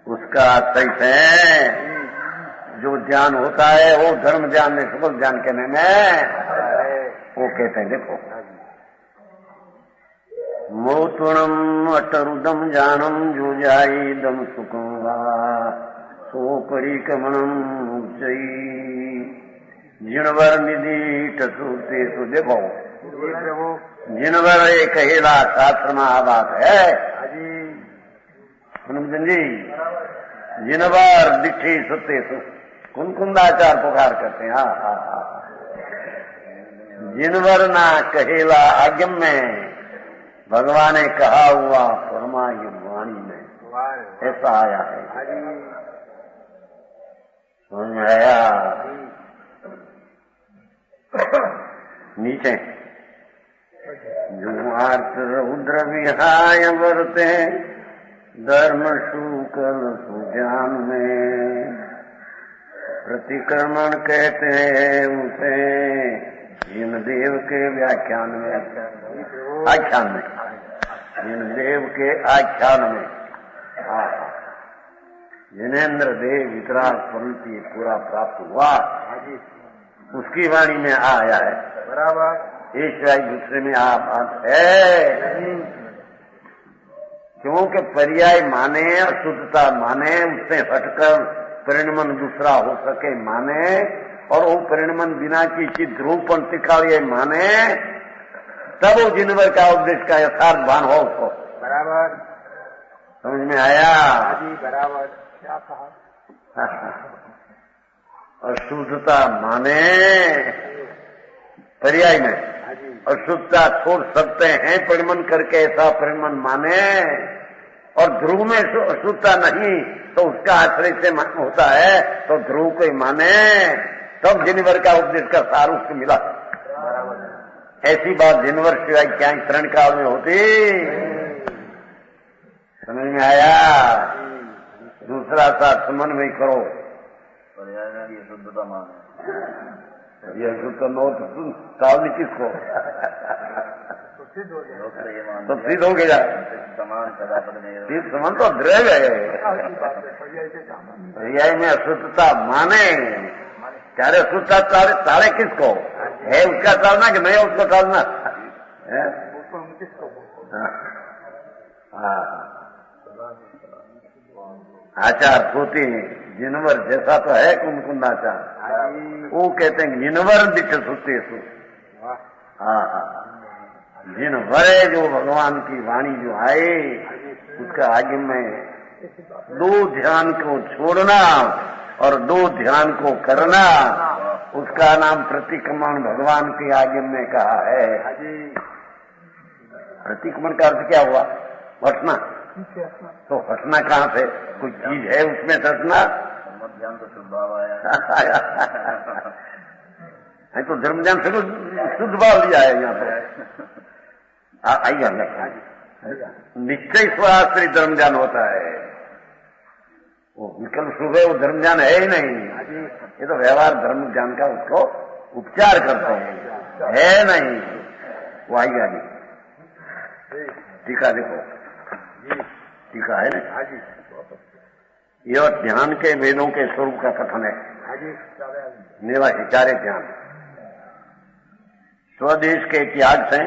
उसका सही है जो ज्ञान होता है वो धर्म ज्ञान में सुबह ज्ञान कहने में वो कहते हैं देखो मोतुणम अटरुदम जानम जो जाई दम सुखम वा सो परिक्रमणम उच्चई जिनवर निधि टसूते तो देखो जिनवर एक कहेला शास्त्र में आ बात है हनुमचंद जी जिनवर दिठी सुते कुंकुंदाचार पुकार करते हैं जिनवर ना कहेला आज्ञम में भगवान ने कहा हुआ परमायम वाणी में ऐसा आया है समझ में आया नीचे जो आर्त रुद्र विहाय वर्ते धर्म शुक्ल सुज्ञान में प्रतिक्रमण कहते हैं उसे जिनदेव के व्याख्यान में आख्यान में जिनदेव के आख्यान में जिनेन्द्र देव वितराग प्रवृत्ति पूरा प्राप्त हुआ उसकी वाणी में आया है बराबर ईश्वर दूसरे में आप है क्योंकि पर्याय माने शुद्धता माने उससे हटकर परिणमन दूसरा हो सके माने और वो परिणमन बिना किसी ध्रुवपन तिकाड़िए माने तब वो जिनवर का उपदेश का यथार्थ भान हो उसको बराबर समझ में आया बराबर क्या कहा और शुद्धता माने पर्याय में और शुद्धता छोड़ सकते हैं परिणमन करके ऐसा परिणमन माने और ध्रुव में शुद्धता नहीं तो उसका आश्रय से होता है तो ध्रुव को ही माने तब जिनवर का उपदेश का सार उसको मिला ऐसी बात जिनवर शिवाय क्या तरण काल में होती समझ में आया दूसरा साथ समन्वय करो शुद्धता माने ये शुद्ध नोट काल किसको तो सिद्ध हो गया सिद्ध समान तो द्रव्य है पर्याय में अशुद्धता माने चारे सुता तारे किसको है? उसका टालना कि नहीं उसको टालना है? किसको? आचार पोती जिनवर जैसा तो है कुमकुंदाचार, वो कहते हैं जिनवर दिख सुते सु। जिनवरे जो भगवान की वाणी जो आए उसका आगे में दो ध्यान को छोड़ना और दो ध्यान को करना, उसका नाम प्रतिक्रमण भगवान के आगे में कहा है। प्रतिक्रमण का अर्थ क्या हुआ? हटना। तो हटना कहाँ से? कोई चीज है उसमें हटना? ध्यान तो शुद्ध भाव आया है तो धर्म ज्ञान से तो शुद्ध भाव लिया है यहाँ पे। आइए निश्चय स्वाश्रित धर्म ज्ञान होता है। वो विकल्प सुबह वो धर्म ज्ञान है ही नहीं, ये तो व्यवहार धर्म ज्ञान का उसको उपचार करते हैं, है नहीं। वो आइए आगे टीका देखो, टीका है ना। यह ध्यान के वेदों के स्वरूप का कथन है। निवासी चारे ध्यान स्वदेश के त्याग से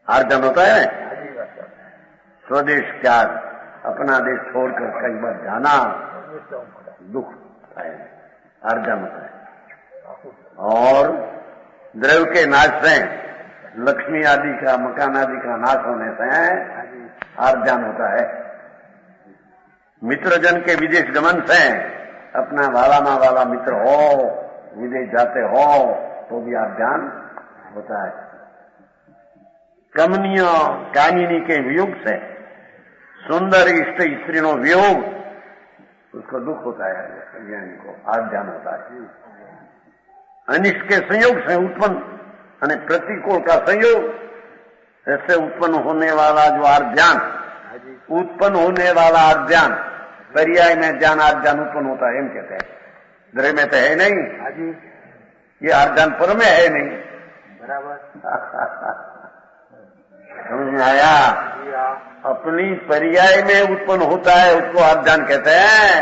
अर्जन होता है। स्वदेश त्याग, अपना देश छोड़कर कई बार जाना दुख है, अर्जन होता है। और द्रव्य के नाश से, लक्ष्मी आदि का मकान आदि का नाश होने से अर्जन होता है। मित्रजन के विदेश गमन से, अपना वाला वाला मित्र हो विदेश जाते हो तो भी अर्जन होता है। कमनीय कामिनी के वियोग से, सुंदर इष्ट स्त्रीनो वियोग, उसको दुख होता है, ज्ञानी को अर्जन होता है। अनिष्ट के संयोग से उत्पन्न प्रतिकूल का संयोग, ऐसे उत्पन्न होने वाला जो अर्जन, उत्पन्न होने वाला अर्जन, पर्याय में ज्ञान अर्जन उत्पन्न होता है, कहते हैं। ग्रह में तो है नहीं, ये अर्जन पर में है नहीं। बराबर समझ में आया? अपनी पर्याय में उत्पन्न होता है, उसको अर्जन कहते हैं।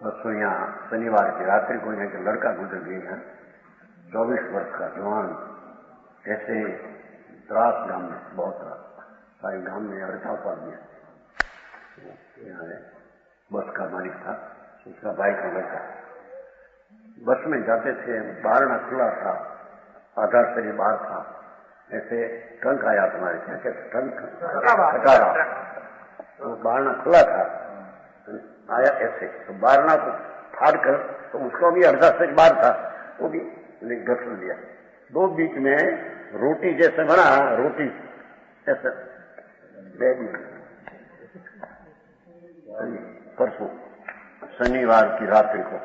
परसों यहाँ शनिवार की रात्रि को यहाँ के लड़का गुजर गया है, 24 वर्ष का जवान। ऐसे द्रास गांव में, बहुत सारे गांव में अड़ता पड़ गया। यहाँ बस का मालिक था, उसका भाई का लड़का। बस में जाते थे, बारना खुला था, आधा शरीर बाहर था। ऐसे ट्रंक आया तुम्हारे क्या कहते, ट्रंक खटारा, तो बारना खुला था, आया ऐसे, तो बारना को फाड़ कर, तो उसको भी अर्धा शरीर बाहर था, वो भी घटन दिया। दो बीच में रोटी जैसे बना, रोटी ऐसे परसों शनिवार की रात्रि को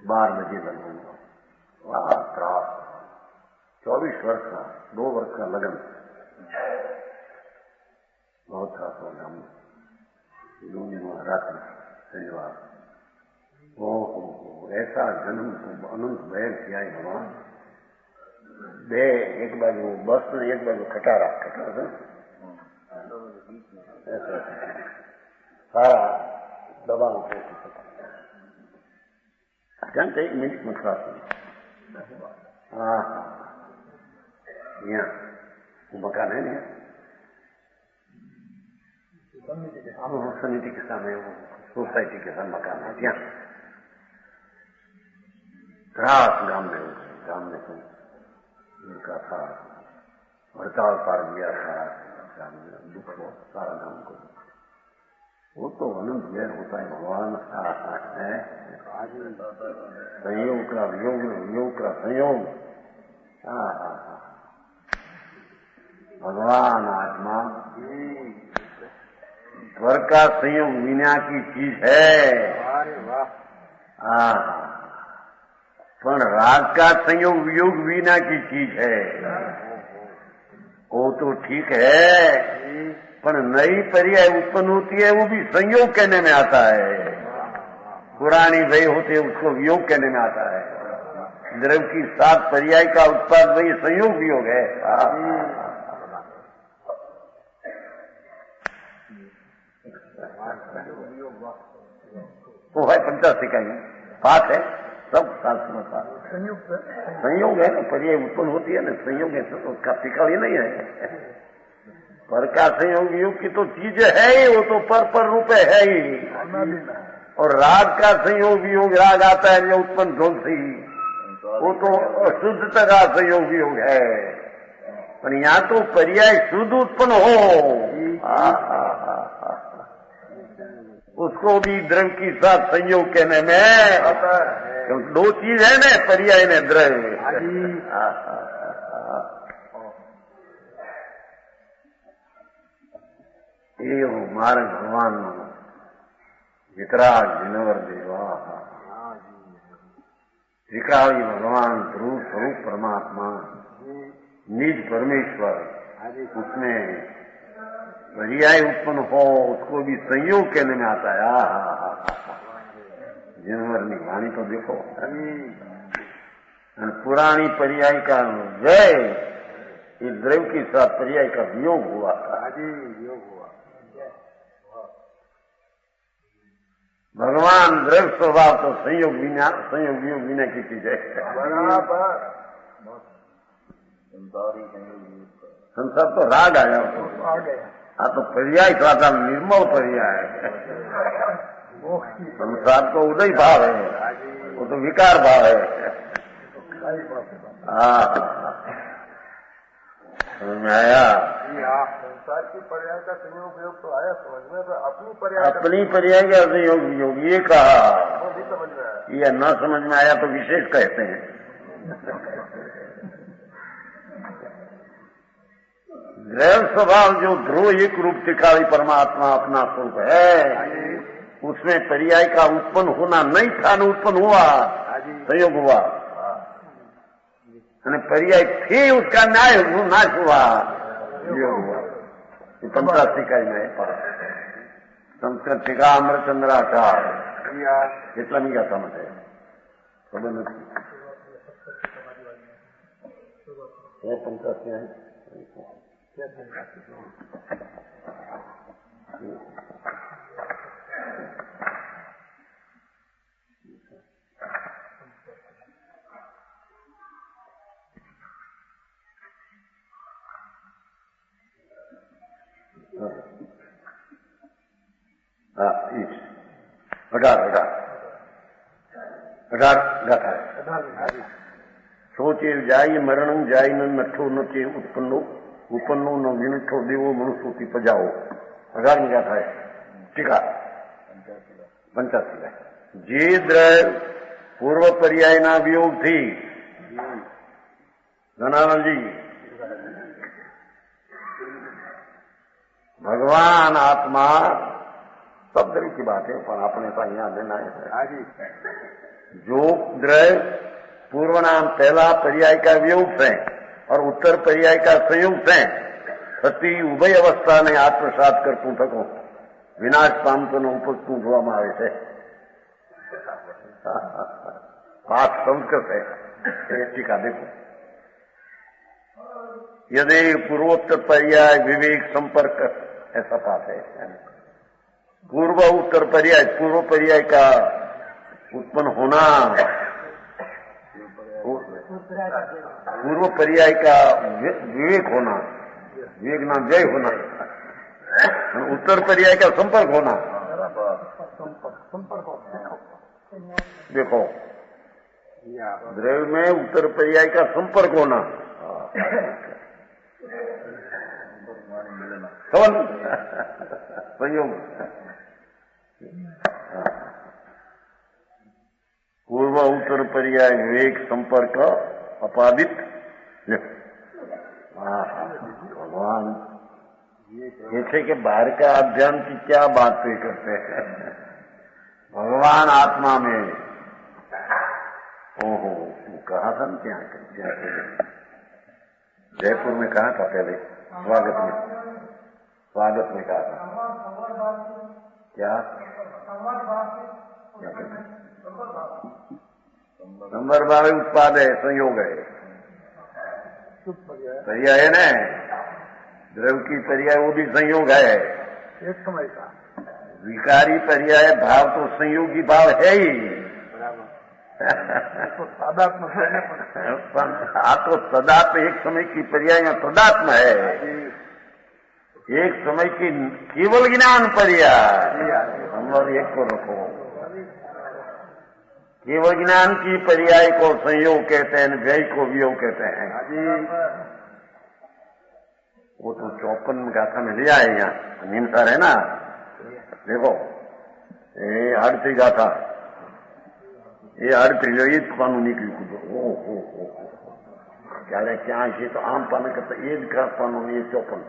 12 बजे लगभग, वाह त्रास। 24 वर्ष का, 2 वर्ष का लगन, बहुत त्रास हो गया। रात्रि शनिवार, ओहो ऐसा जन्म को अनंत बैर किया है भगवान। बे एक बाजू बस में, एक बाजू खटारा ऐसा सारा दबा जानते। 1 मिनट में खड़ा। हाँ यहाँ वो मकान है नहीं, समिति के सामने, वो सोसाइटी के साथ मकान है। यहाँ रात गांव में कोई उनका था, हड़ताल पार दिया था, दुख हो सारा गांव को। वो तो अनंत वैर होता है भगवान है। संयोग का वियोग, वियोग का संयोग। भगवान आत्मा स्वर का संयोग विना की चीज है। पर राग का संयोग वियोग विना की चीज है। वो तो ठीक है, पर नई पर्याय उत्पन्न होती है, वो भी संयोग कहने में आता है। पुरानी वही होती है, उसको वियोग कहने में आता है। द्रव्य की 7 पर्याय का उत्पाद वही संयोग वियोग है। वो है 85 का ही बात है, सब शास्त्र में बात। संयोग है ना, पर्याय उत्पन्न होती है ना, संयोग है तो उसका टिकाव ही नहीं है। पर का संयोग योग की तो चीज है ही, वो तो पर रूप है ही। और राग का संयोग योग राग आता है जो उत्पन्न ध्वंस ही, वो तो शुद्धता का संयोग योग है। पर यहाँ तो पर्याय शुद्ध उत्पन्न हो, उसको भी द्रव्य के साथ संयोग कहने में, क्योंकि दो चीज है ना, पर्याय ने द्रव्य। मार्ग भगवान वितराग जिनवर देवा त्रिकाली भगवान ध्रुव स्वरूप परमात्मा निज परमेश्वर, उसमें पर्याय उत्पन्न हो उसको भी संयोग कहने में आता है। जिनवर वाणी तो देखो, पुरानी पर्याय का जय इस द्रव्य के साथ पर्याय का वियोग हुआ था। भगवान द्रव्य स्वभाव तो संयोग वियोग बिना की चीज है। संसार तो राग आया, हाँ तो पर्याय साधा निर्मल पर्याय है। संसार तो उदय भाव है, वो तो विकार भाव है। समझ में आया? संसार की पर्याय का संयोग योग तो आया समझ में, तो अपनी पर्याय का संयोग योग ये कहा, वो भी समझ में आया। ये न समझ में आया तो विशेष कहते हैं। द्रव्य स्वभाव जो ध्रुव एक रूप त्रिकाली परमात्मा अपना स्वरूप है, उसमें पर्याय का उत्पन्न होना नहीं था, न उत्पन्न हुआ, संयोग हुआ। पर्याय थी, उसका न्याय नाश हुआ, योग हुआ। 85 का में संस्कृत टीका अमरचंद्राचार इतना नहीं क्या समझ है। गाथा है। सोचे जाय मरणं जाय नठो नचे उपन्नो न विनुठो देवो मनुष्योति पजाओ। 18वीं गाथा है, टीका 85 है। जे द्रव्य पूर्व पर्याय ना वियोग थी, धनानंद जी, भगवान आत्मा सब द्रव्य की बात है, पर अपने पास यहां देना है। जो द्रव्य पूर्व नाम पहला पर्याय का वियोग है और उत्तर पर्याय का संयोग है, सती उभय अवस्था ने आत्मसात कर तू थको विनाश पामतो નો ઉપજતું જોવામાં આવે છે। पाठ संस्कृत है, टीका देखो। यदि पूर्वोत्तर पर्याय विवेक संपर्क, ऐसा पाठ है। पूर्व उत्तर पर्याय, पूर्व पर्याय का उत्पन्न होना, पूर्व पर्याय का विवेक होना, विवेक नाम जय होना, उत्तर पर्याय का संपर्क होना। देखो द्रव्य में उत्तर पर्याय का संपर्क होना, संयोग। पूर्व उत्तर पर्याय विवेक संपर्क अपादित। भगवान जैसे कि बाहर का अध्ययन की क्या बात पे करते हैं, भगवान आत्मा में। ओहो, कहा था ना क्या जयपुर में कहा था पहले, स्वागत में कहा था क्या नंबर 12 उत्पाद है, संयोग है, पर्याय है ना, द्रव्य की पर्याय वो भी संयोग है। एक समय का विकारी पर्याय भाव तो संयोगी भाव है ही। तो तादात्म्य रहने पर आ तो तदात्म एक समय की पर्याय में तदात्म है, एक समय की केवल ज्ञान पर्याय। नंबर एक को रखो, केवल ज्ञान की पर्याय को संयोग कहते हैं, व्यय को वियोग कहते हैं। वो तो 54 गाथा में लिया है यहाँ निमसार है ना। देखो ये 38 गाथा, ये 38 ये पानु निकली कुछ हो क्या रे क्या है तो आम पान करता ये का पानु ये 54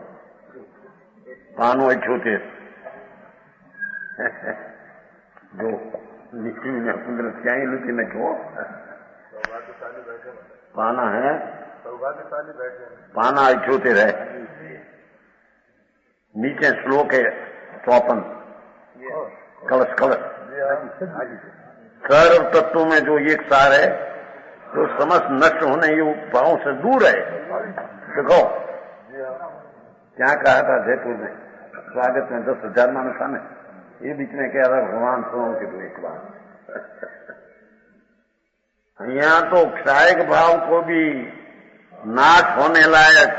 पानु 78 जो निकली में कुदरत क्या ही लुटी न क्यों पाना है, सौभाग्यशाली बैठे पाना 78 है। नीचे श्लोक है 54 कलश कलश। सर्व तत्वों में जो एक सार है जो समस्त नष्ट होने युक्त भावों से दूर है। देखो क्या कहा था जयपुर में स्वागत में 10,000 मानसा में, ये बीच में क्या था भगवान सुनो के तो एक बात यहाँ तो क्षायक भाव को भी नाश होने लायक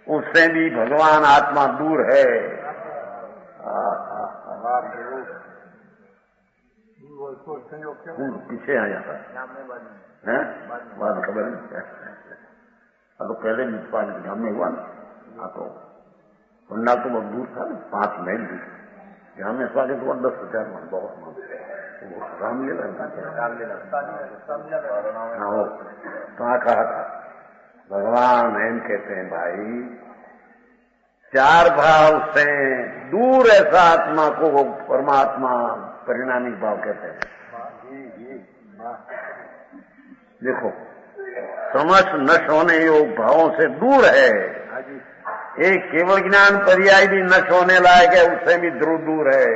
उससे भी भगवान आत्मा दूर है। पीछे आ जाता है बाद खबर नहीं। तो पहले गांव में हुआ ना, तो पंडाल तो बहुत दूर था ना, 5 मील दूर। यहाँ में स्वागत हुआ 10,000 मान, बहुत मान रामलीला कहा कहा था भगवान एम कहते हैं भाई 4 भाव से दूर ऐसा आत्मा को परमात्मा परिणामी भाव कहते हैं। देखो समस्त नष्ट होने योग भावों से दूर है, एक केवल ज्ञान पर्याय भी नष्ट होने लायक है, उससे भी ध्रुव दूर है।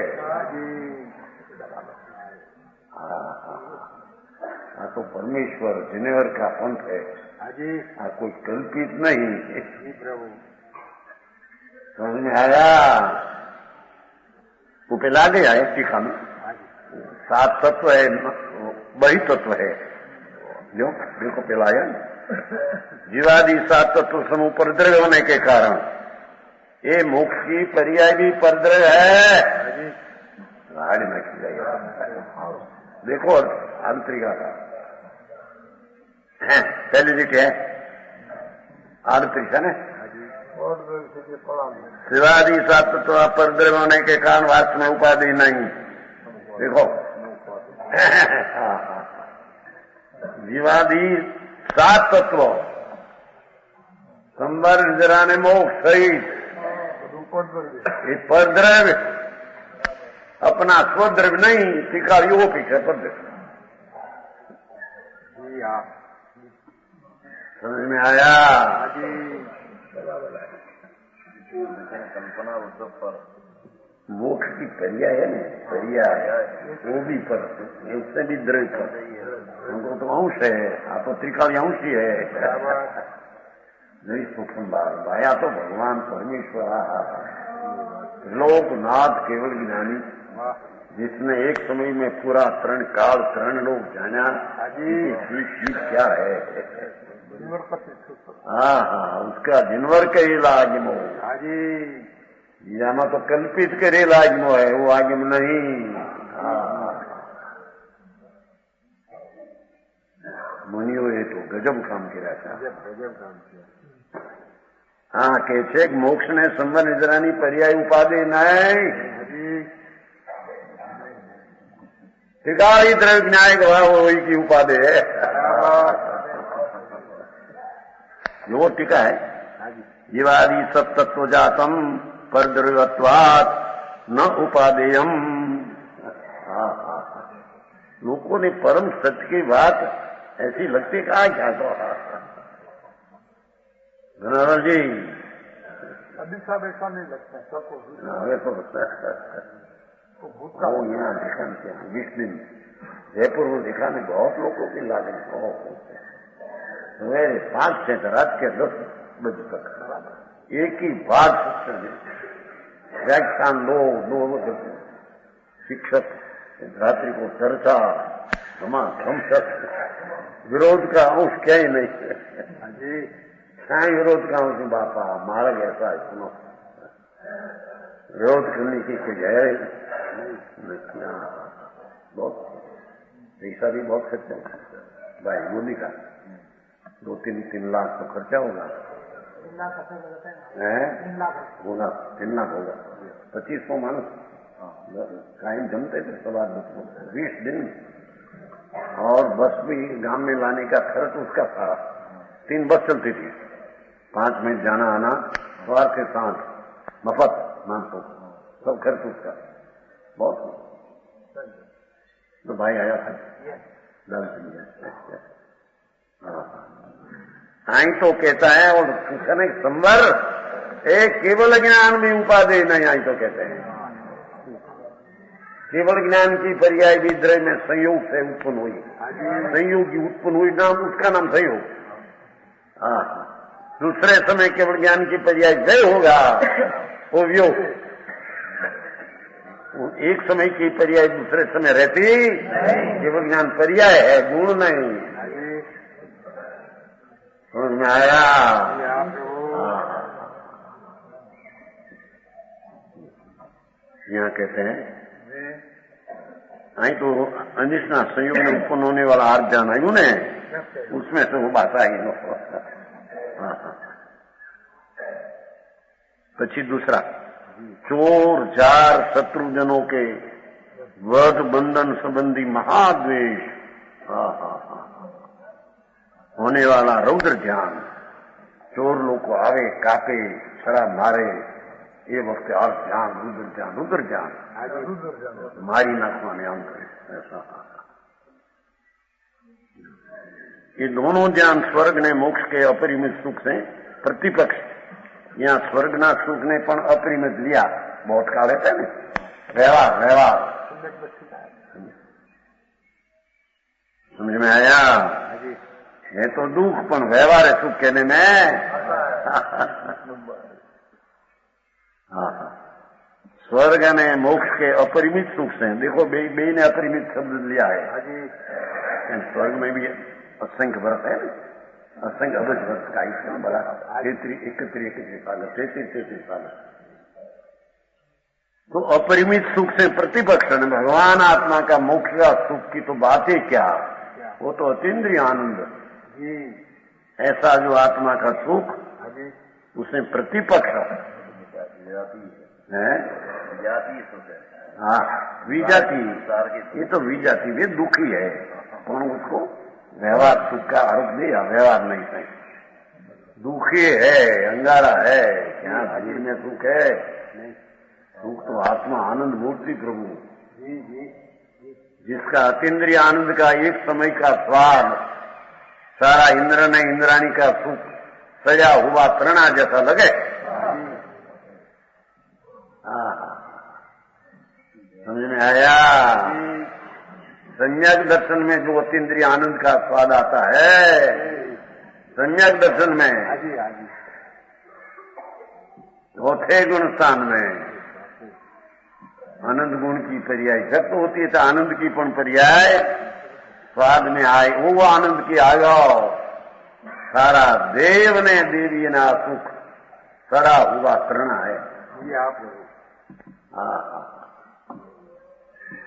तो परमेश्वर जिनेवर का पंथ है, कोई कल्पित नहीं। समझ में आया? वो पे ला गया है टीका में 7 तत्व है, वही तत्व है जो बिल्कुल पिलाया जीवादि 7 तत्व समूह परद्रव्य होने के कारण ये मोक्ष की पर्याय भी परद्रव्य है। गाड़ी में की जाएगा देखो आंतरिका का पहली जी क्या है आंतरिक है ना, शिवादि 7 तत्व परद्रव्य होने के कारण वास्तव में उपाधि नहीं। देखो जीवादि 7 तत्व संवर जराने मोक्ष सहित परद्रव्य अपना स्वद्रव्य नहीं, शिकारियों पीछे परद्रव्य। समझ में आया? कल्पना उत्सव पर मोक्ष की पर्याय है ना, पर्याय वो भी पर उससे भी द्रव्य पर हमको तो अंश है, आप तो त्रिकाल अंश ही है। नहीं सूक्ष्म बात आया तो भगवान परमेश्वर लोकनाथ केवल ज्ञानी जिसने एक समय में पूरा तरण काल तरण लोग जाना ठीक क्या है। हाँ उसका जिनवर के इलाज मो यामा तो कल्पित करे इलाज मो है, वो आगम नहीं। मुनियो ये तो गजब काम किया था। हाँ के मोक्ष ने संवर निजरानी पर्याय उपाधि नहीं शिकारी द्रव्य न्याय भाव वही की उपाधि है। यो टीका है जीवादि 7 तत्व जातम परद्रव्यत्वात् न उपादेयम। लोगों ने परम सत्य की बात ऐसी लगती कहा क्या तो धनाराज जी अभी सब ऐसा नहीं लगता है सबको ऐसा लगता है। वो यहाँ दिखाने 20 दिन जयपुर में दिखाने बहुत लोगों की लागन सवेरे 5 से रात के 10 बजे तक एक ही बात सत्संग व्याख्यान दो शिक्षक रात्रि को चर्चा विरोध का अंश क्या ही नहीं है। क्या विरोध का अंश बापा मार्ग ऐसा है, सुनो विरोध करने की कोई है नहीं। बहुत पैसा भी बहुत खर्चा भाई मोदी का 2-3 लाख तो खर्चा होगा, 3 लाख होगा 3 लाख होगा। 2500 मानस कायम जमते थे 20 दिन, और बस भी गांव में लाने का खर्च उसका सारा। 3 बस चलती थी, 5 मिनट जाना आना, सवार के साथ मफत मानसो सब खर्च उसका। बहुत तो भाई आया था आई तो कहता है, और संवर एक केवल ज्ञान भी उपाधि नहीं, आई तो कहते हैं केवल ज्ञान की पर्याय विद्रय में संयोग से उत्पन्न हुई, संयोग की उत्पन्न हुई, नाम उसका नाम संयोग। दूसरे समय केवल ज्ञान की पर्याय जय होगा वो वियोग। एक समय की पर्याय दूसरे समय रहती, केवल ज्ञान पर्याय है, गुण नहीं। समझ में आया? यहाँ कहते हैं आई तो अनिष्णा संयोग में उत्पन्न होने वाला अर्थ जान आयु ने, उसमें से वो बात आई नो। पछी दूसरा, चोर जार शत्रुजनों के वध बंधन संबंधी महाद्वेष होने वाला रौद्र ध्यान। चोर लोग को आवे कापे शराब मारे, ये वक्त और ध्यान रुद्र ध्यान मारी नाखवाने आम करे ऐसा। ये दोनों ध्यान स्वर्ग ने मोक्ष के अपरिमित सुख से प्रतिपक्ष। यहाँ स्वर्गना सुख ने पण अपरिमित लिया, बहुत काले थे ने व्यवहार समझ में आया? है तो दुख पण व्यवहार है सुख कहने में। स्वर्ग ने मोक्ष के अपरिमित सुख से, देखो बे ने अपरिमित शब्द लिया है। स्वर्ग में भी असंख्य वर्ष है, असंख्य अबज वर्ष का आयुष्य बड़ा 31 साल। तो अपरिमित सुख से प्रतिपक्ष है। भगवान आत्मा का मोक्ष का सुख की तो बात ही क्या, वो तो अतीन्द्रिय आनंद। ऐसा जो आत्मा का सुख उसमें प्रतिपक्ष है, हाँ विजाति, ये तो विजाति वे दुखी है, कौन उसको व्यवहार सुख का आरोप दिया, व्यवहार नहीं सही, दुखी है, अंगारा है, क्या भीड़ में सुख है? सुख तो आत्मा आनंद मूर्ति प्रभु, जिसका अतीन्द्रिय आनंद का एक समय का स्वाद सारा इंद्र ने इंद्राणी का सुख सजा हुआ तृणा जैसा लगे। समझ में आया? सम्यक दर्शन में जो अतीन्द्रिय आनंद का स्वाद आता है, सम्यक दर्शन में, चौथे गुण स्थान में आनंद गुण की पर्याय शक्त होती है, तो आनंद की पण पर्याय स्वाद में आए, वो आनंद की आयो सारा देव ने देवी ना सुख सड़ा हुआ तृणा है।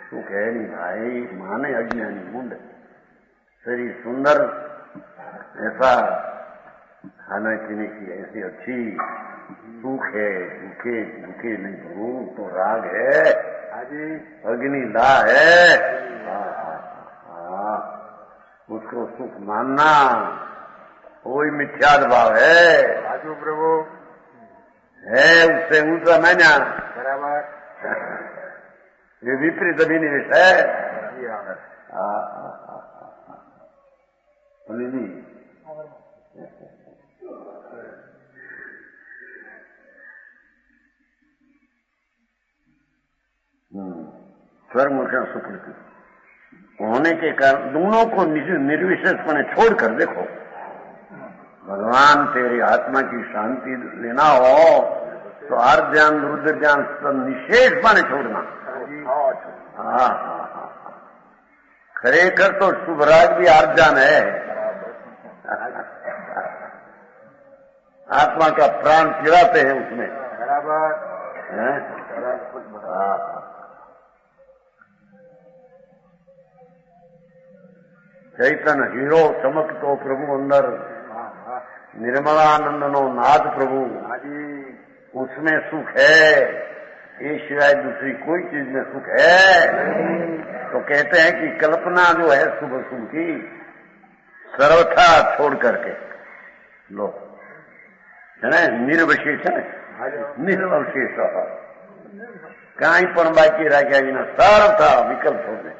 सुख है नहीं भाई, माने अज्ञानी मुंड शरीर सुंदर, ऐसा खाने पीने की ऐसी अच्छी सुख है, दुखे नहीं प्रभु तो राग है, अग्नि ला है, उसको सुख मानना कोई मिथ्याद भाव है। आजू प्रभु है उससे ऊंचा मैंने बराबर, ये विपरीत अभिनिवेश है। स्वर्ग मोक्ष सुकृति होने के कारण दोनों को निर्विशेषपणे छोड़कर देखो, भगवान तेरी आत्मा की शांति लेना हो तो आर्थ ज्ञान रुद्र ज्ञान सब निशेष पाने छोड़ना। हाँ हाँ हाँ, खरेखर तो शुभराज भी आर्थ ज्ञान है। आत्मा का प्राण चिराते हैं उसमें बराबर है? चैतन्य हीरो चमकतो प्रभु अंदर, निर्मलानंद नो नाद प्रभु, उसमें सुख है, ये सिवाय दूसरी कोई चीज में सुख है। तो कहते हैं कि कल्पना जो है शुभ शुभ की सर्वथा छोड़ करके लो, है ना, निर्विशेष है, निर्वशेष कहीं पर बाकी रह गया जी ना, सर्वथा विकल्प छोड़ दे।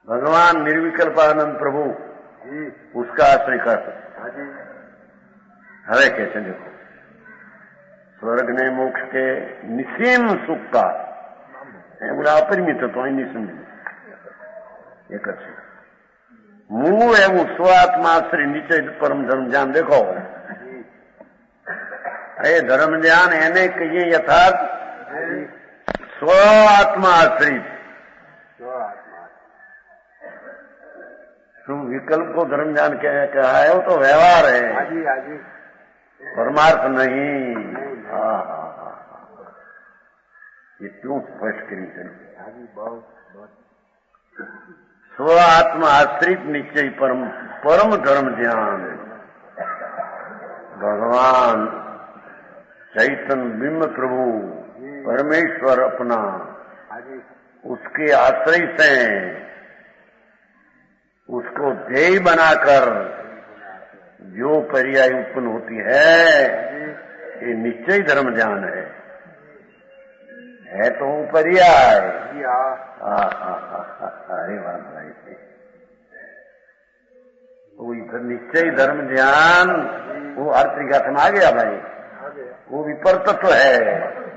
भगवान निर्विकल्पानंद प्रभु उसका आश्रय कर। हरे कैसे देखो, स्वर्ग ने मोक्ष के निसीम सुख का बोला अपरिमित तो ही नहीं समझ एक अच्छे मूल है वो स्वात्मा श्री नीचे परम धर्म ज्ञान। देखो ये धर्म ज्ञान एने कहिए यथार्थ स्व आत्मा आश्रित। तुम विकल्प को धर्म ज्ञान कहा है वो तो व्यवहार है, परमार्थ नहीं। ये क्यों स्पष्ट करी? स्व आत्मा आश्रित निश्चय परम परम धर्म ज्ञान। भगवान चैतन्य बिंब प्रभु परमेश्वर अपना उसके आश्रय से उसको ध्येय बनाकर जो पर्याय उत्पन्न होती है ये निश्चय धर्म ज्ञान है तो पर्याय। अरे बात भाई से वो इधर निश्चय धर्म ज्ञान वो हर तरीका में आ गया भाई, वो विपर तत्व है,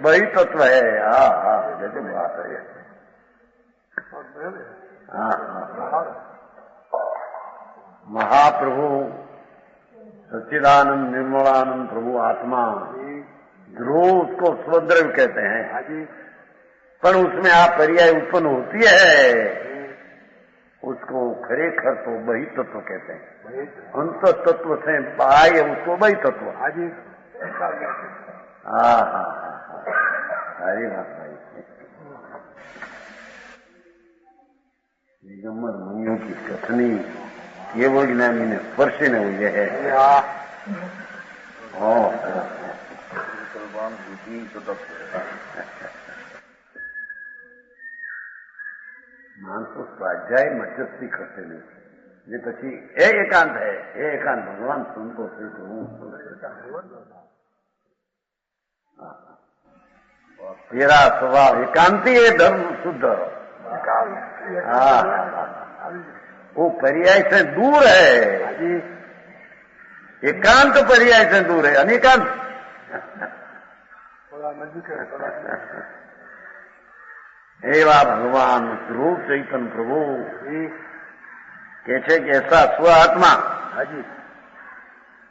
बही तत्व है। जैसे बात है। महाप्रभु सच्चिदानंद निर्मलानंद प्रभु आत्मा ध्रुव उसको स्वद्रव्य कहते हैं, पर उसमें आप पर्याय उत्पन्न होती है उसको खरेखर तो बही तत्व कहते हैं। अंत तत्व से बाह्य उसको बही तत्व। सारी बात भाई दिगंबर मुनियों की कथनी ये वो ज्ञानी ने स्पर्श ने हुई है। मानसो स्वाध्याय मध्यस्थी करते नहीं ये पी एकांत है, ये एकांत भगवान सुनतो तेरा स्वभाव एकांती है, धर्म शुद्ध। वो पर्याय से दूर है, एकांत पर्याय से दूर है, अनेकांत। एवा भगवान रूप चैतन्य प्रभु कहते कि ऐसा स्व आत्मा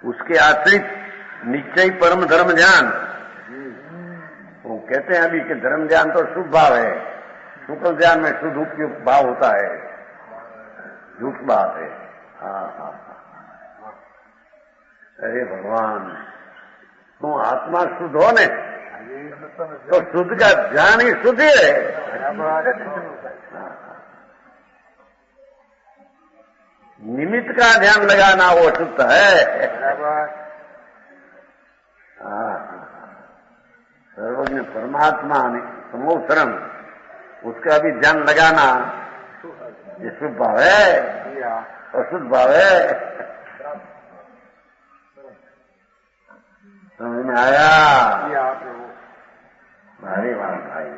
उसके आश्रित निश्चय परम धर्म ज्ञान। वो कहते हैं अभी कि धर्म ज्ञान तो शुभ भाव है, शुक्ल ज्ञान में शुद्ध उपयुक्त भाव होता है, झूठ बात है। अरे भगवान तू आत्मा शुद्ध हो ने तो शुद्ध का ज्ञान ही शुद्ध है। निमित्त का ध्यान लगाना वो शुद्ध है। सर्वज्ञ परमात्मा ने समोसरम उसका भी ध्यान लगाना ये शुभ भाव है, अशुद्ध भाव है। समझ में आया? भारी बात भाई।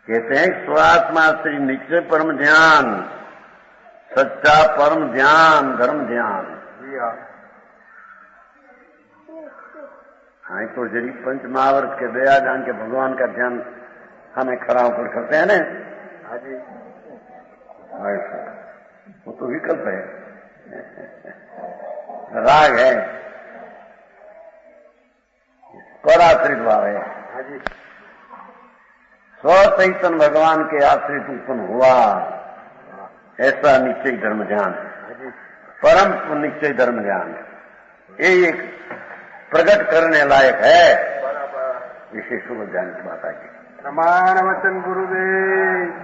कहते हैं स्वात्मा श्री निश्चय परम ध्यान, सच्चा परम ध्यान, धर्म ध्यान। हाँ तो जरी पंच महावर्त के दया जान के भगवान का ध्यान हमें खड़ा होकर करते हैं ना। वो तो विकल्प है, राग है। पराश्रित भाव है। हाँ जी। स्व चैतन्य भगवान के आश्रित उत्पन्न हुआ, ऐसा निश्चय धर्म ध्यान, परम निश्चय धर्म ध्यान, ये एक प्रकट करने लायक है। विशेष ध्यान की बात आगे। प्रमाण वचन गुरुदेव।